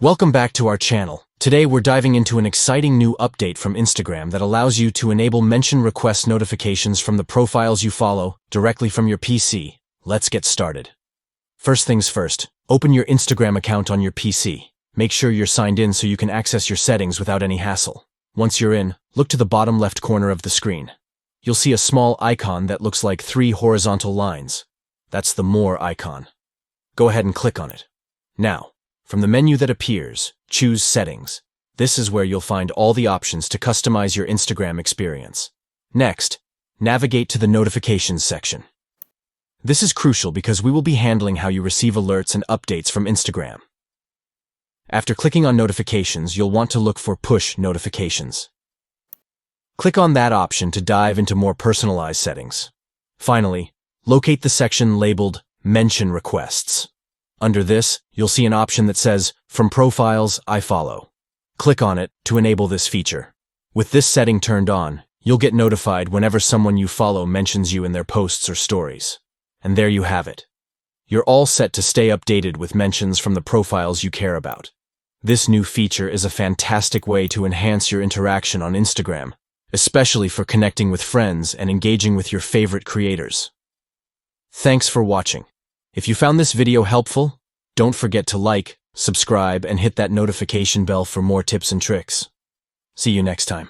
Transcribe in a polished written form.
Welcome back to our channel. Today we're diving into an exciting new update from Instagram that allows you to enable mention request notifications from the profiles you follow directly from your PC. Let's get started. First things first, open your Instagram account on your PC. Make sure you're signed in so you can access your settings without any hassle. Once you're in, look to the bottom left corner of the screen. You'll see a small icon that looks like 3 horizontal lines. That's the More icon. Go ahead and click on it. Now, from the menu that appears, choose Settings. This is where you'll find all the options to customize your Instagram experience. Next, navigate to the Notifications section. This is crucial because we will be handling how you receive alerts and updates from Instagram. After clicking on Notifications, you'll want to look for Push Notifications. Click on that option to dive into more personalized settings. Finally, locate the section labeled Mention Requests. Under this, you'll see an option that says, From Profiles I Follow. Click on it to enable this feature. With this setting turned on, you'll get notified whenever someone you follow mentions you in their posts or stories. And there you have it. You're all set to stay updated with mentions from the profiles you care about. This new feature is a fantastic way to enhance your interaction on Instagram, especially for connecting with friends and engaging with your favorite creators. Thanks for watching. If you found this video helpful, don't forget to like, subscribe, and hit that notification bell for more tips and tricks. See you next time.